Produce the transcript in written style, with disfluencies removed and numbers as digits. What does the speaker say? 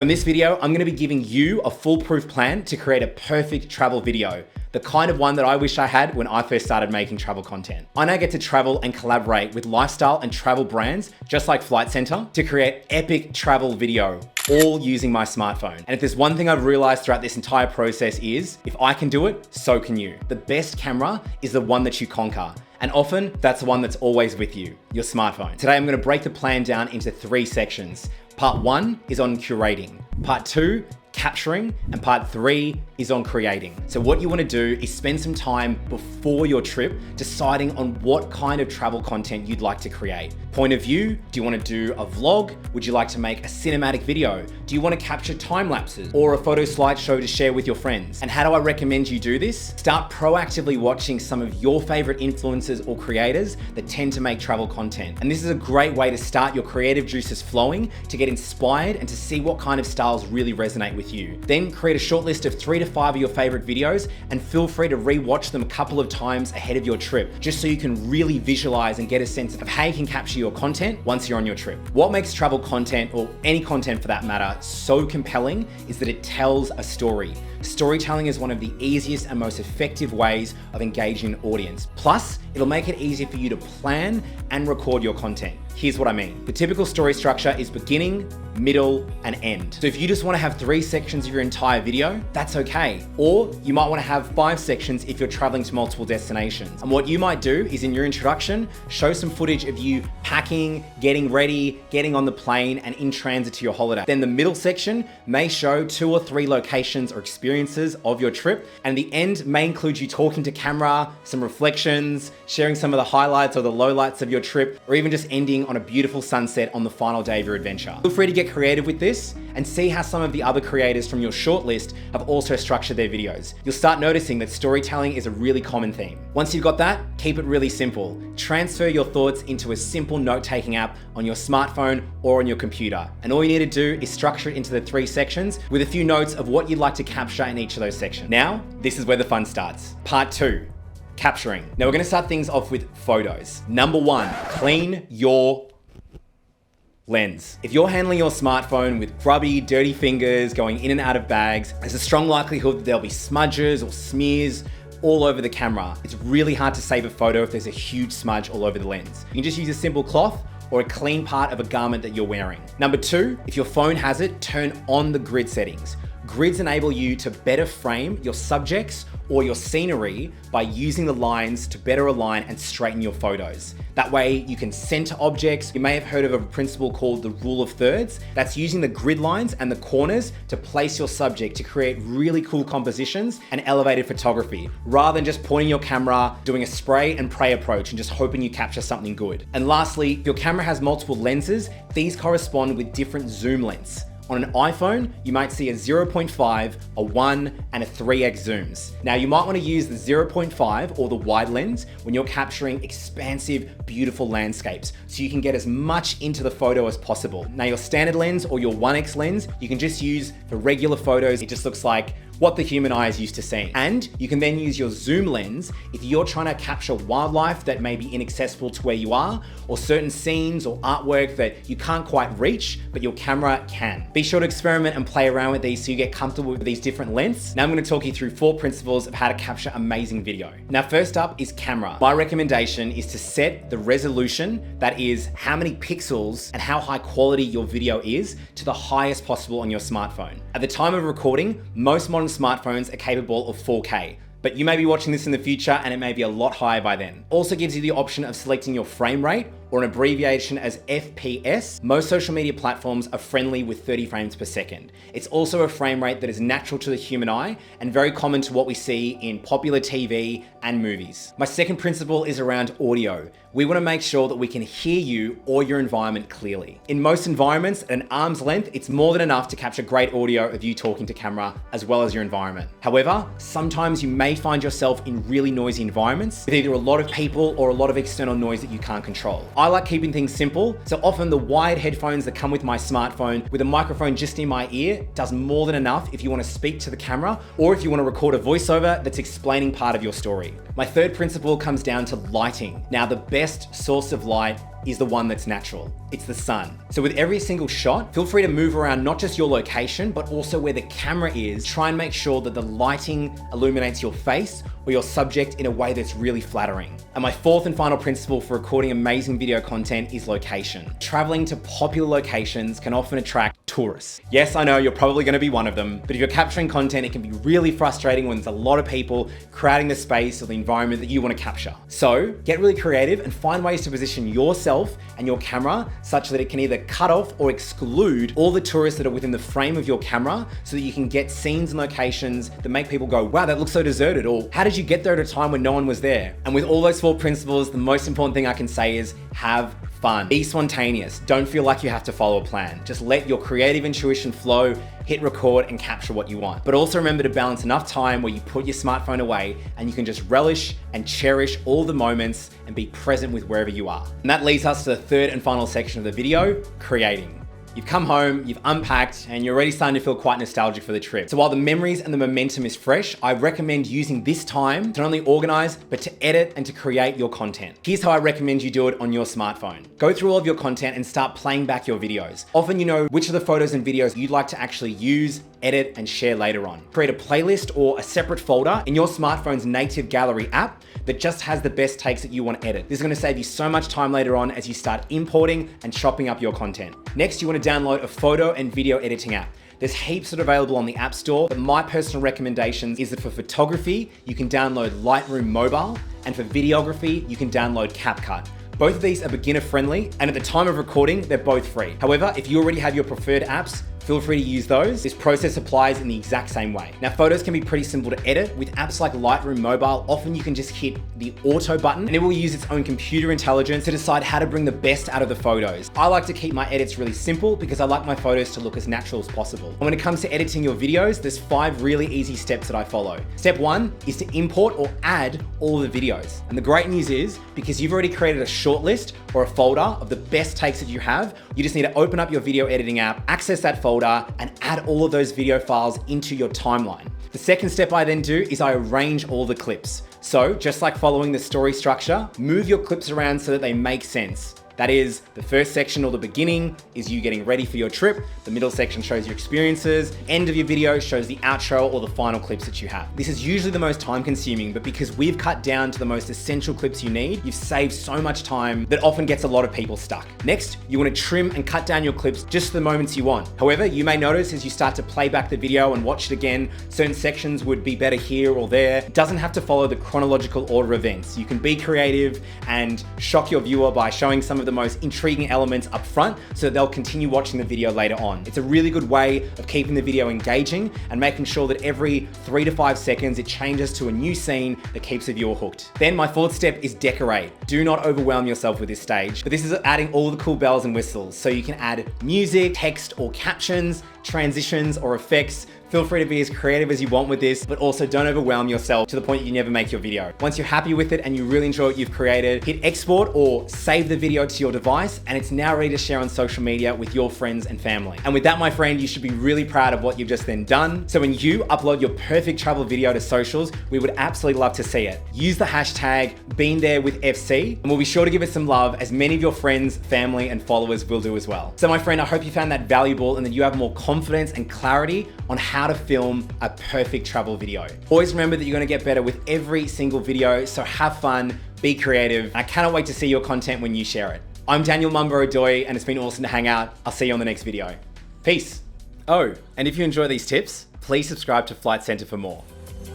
In this video, I'm gonna be giving you a foolproof plan to create a perfect travel video, the kind of one that I wish I had when I first started making travel content. I now get to travel and collaborate with lifestyle and travel brands, just like Flight Centre, to create epic travel video, all using my smartphone. And if there's one thing I've realized throughout this entire process is, if I can do it, so can you. The best camera is the one that you conquer. And often, that's the one that's always with you, your smartphone. Today, I'm gonna break the plan down into 3 sections. Part 1 is on curating. Part 2, capturing, and part 3 is on creating. So what you wanna do is spend some time before your trip deciding on what kind of travel content you'd like to create. Point of view, do you wanna do a vlog? Would you like to make a cinematic video? Do you wanna capture time lapses or a photo slideshow to share with your friends? And how do I recommend you do this? Start proactively watching some of your favorite influencers or creators that tend to make travel content. And this is a great way to start your creative juices flowing, to get inspired and to see what kind of styles really resonate with you. Then create a short list of 3 to 5 of your favorite videos and feel free to re-watch them a couple of times ahead of your trip, just so you can really visualize and get a sense of how you can capture your content once you're on your trip. What makes travel content, or any content for that matter, so compelling is that it tells a story. Storytelling is one of the easiest and most effective ways of engaging an audience. Plus, it'll make it easier for you to plan and record your content. Here's what I mean. The typical story structure is beginning, middle, and end. So if you just wanna have 3 sections of your entire video, that's okay. Or you might wanna have 5 sections if you're traveling to multiple destinations. And what you might do is, in your introduction, show some footage of you packing, getting ready, getting on the plane, and in transit to your holiday. Then the middle section may show 2 or 3 locations or experiences of your trip. And the end may include you talking to camera, some reflections, sharing some of the highlights or the lowlights of your trip, or even just ending on a beautiful sunset on the final day of your adventure. Feel free to get creative with this and see how some of the other creators from your shortlist have also structured their videos. You'll start noticing that storytelling is a really common theme. Once you've got that, keep it really simple. Transfer your thoughts into a simple note-taking app on your smartphone or on your computer. And all you need to do is structure it into the 3 sections with a few notes of what you'd like to capture in each of those sections. Now, this is where the fun starts. Part 2. Capturing. Now we're gonna start things off with photos. Number 1, clean your lens. If you're handling your smartphone with grubby, dirty fingers going in and out of bags, there's a strong likelihood that there'll be smudges or smears all over the camera. It's really hard to save a photo if there's a huge smudge all over the lens. You can just use a simple cloth or a clean part of a garment that you're wearing. Number 2, if your phone has it, turn on the grid settings. Grids enable you to better frame your subjects or your scenery by using the lines to better align and straighten your photos. That way you can center objects. You may have heard of a principle called the rule of thirds. That's using the grid lines and the corners to place your subject to create really cool compositions and elevated photography, rather than just pointing your camera, doing a spray and pray approach and just hoping you capture something good. And lastly, if your camera has multiple lenses, these correspond with different zoom lengths. On an iPhone, you might see a 0.5, a 1, and a 3x zooms. Now you might want to use the 0.5 or the wide lens when you're capturing expansive, beautiful landscapes, so you can get as much into the photo as possible. Now your standard lens or your 1x lens, you can just use for regular photos. It just looks like what the human eye is used to seeing. And you can then use your zoom lens if you're trying to capture wildlife that may be inaccessible to where you are, or certain scenes or artwork that you can't quite reach, but your camera can. Be sure to experiment and play around with these so you get comfortable with these different lengths. Now I'm gonna talk you through 4 principles of how to capture amazing video. Now first up is camera. My recommendation is to set the resolution, that is how many pixels and how high quality your video is, to the highest possible on your smartphone. At the time of recording, most modern smartphones are capable of 4K. But you may be watching this in the future and it may be a lot higher by then. Also gives you the option of selecting your frame rate, or an abbreviation as FPS. Most social media platforms are friendly with 30 frames per second. It's also a frame rate that is natural to the human eye and very common to what we see in popular TV and movies. My second principle is around audio. We want to make sure that we can hear you or your environment clearly. In most environments, at an arm's length, it's more than enough to capture great audio of you talking to camera as well as your environment. However, sometimes you may find yourself in really noisy environments with either a lot of people or a lot of external noise that you can't control. I like keeping things simple, so often the wired headphones that come with my smartphone with a microphone just in my ear does more than enough if you want to speak to the camera or if you want to record a voiceover that's explaining part of your story. My third principle comes down to lighting. Now, the best source of light is the one that's natural. It's the sun. So with every single shot, feel free to move around not just your location, but also where the camera is. Try and make sure that the lighting illuminates your face or your subject in a way that's really flattering. And my fourth and final principle for recording amazing video content is location. Traveling to popular locations can often attract tourists. Yes, I know you're probably going to be one of them, but if you're capturing content, it can be really frustrating when there's a lot of people crowding the space or the environment that you want to capture. So get really creative and find ways to position yourself and your camera such that it can either cut off or exclude all the tourists that are within the frame of your camera so that you can get scenes and locations that make people go, wow, that looks so deserted, or how did you get there at a time when no one was there? And with all those four principles, the most important thing I can say is have fun. Be spontaneous. Don't feel like you have to follow a plan. Just let your creative intuition flow, hit record and capture what you want. But also remember to balance enough time where you put your smartphone away and you can just relish and cherish all the moments and be present with wherever you are. And that leads us to the third and final section of the video, creating. You've come home, you've unpacked, and you're already starting to feel quite nostalgic for the trip. So while the memories and the momentum is fresh, I recommend using this time to not only organize, but to edit and to create your content. Here's how I recommend you do it on your smartphone. Go through all of your content and start playing back your videos. Often you know which of the photos and videos you'd like to actually use, edit, and share later on. Create a playlist or a separate folder in your smartphone's native gallery app that just has the best takes that you want to edit. This is going to save you so much time later on as you start importing and chopping up your content. Next, you want to download a photo and video editing app. There's heaps that are available on the App Store, but my personal recommendation is that for photography, you can download Lightroom Mobile, and for videography, you can download CapCut. Both of these are beginner friendly, and at the time of recording, they're both free. However, if you already have your preferred apps, feel free to use those. This process applies in the exact same way. Now, photos can be pretty simple to edit. With apps like Lightroom Mobile, often you can just hit the auto button and it will use its own computer intelligence to decide how to bring the best out of the photos. I like to keep my edits really simple because I like my photos to look as natural as possible. And when it comes to editing your videos, there's 5 really easy steps that I follow. Step 1 is to import or add all the videos. And the great news is, because you've already created a shortlist or a folder of the best takes that you have, you just need to open up your video editing app, access that folder, and add all of those video files into your timeline. The second step I then do is I arrange all the clips. So just like following the story structure, move your clips around so that they make sense. That is, the first section or the beginning is you getting ready for your trip. The middle section shows your experiences. End of your video shows the outro or the final clips that you have. This is usually the most time consuming, but because we've cut down to the most essential clips you need, you've saved so much time that often gets a lot of people stuck. Next, you want to trim and cut down your clips just to the moments you want. However, you may notice as you start to play back the video and watch it again, certain sections would be better here or there. It doesn't have to follow the chronological order of events. You can be creative and shock your viewer by showing some of the most intriguing elements up front so that they'll continue watching the video later on. It's a really good way of keeping the video engaging and making sure that every 3 to 5 seconds it changes to a new scene that keeps the viewer hooked. Then my fourth step is decorate. Do not overwhelm yourself with this stage, but this is adding all the cool bells and whistles. So you can add music, text, or captions, transitions, or effects. Feel free to be as creative as you want with this, but also don't overwhelm yourself to the point you never make your video. Once you're happy with it and you really enjoy what you've created, hit export or save the video to your device, and it's now ready to share on social media with your friends and family. And with that, my friend, you should be really proud of what you've just then done. So when you upload your perfect travel video to socials, we would absolutely love to see it. Use the hashtag BeenThereWithFC, and we'll be sure to give it some love, as many of your friends, family, and followers will do as well. So my friend, I hope you found that valuable and that you have more confidence and clarity on how to film a perfect travel video. Always remember that you're going to get better with every single video, so have fun, be creative. I cannot wait to see your content when you share it. I'm Daniel Mamba Odoi, and it's been awesome to hang out. I'll see you on the next video. Peace. Oh, and if you enjoy these tips, please subscribe to Flight Centre for more.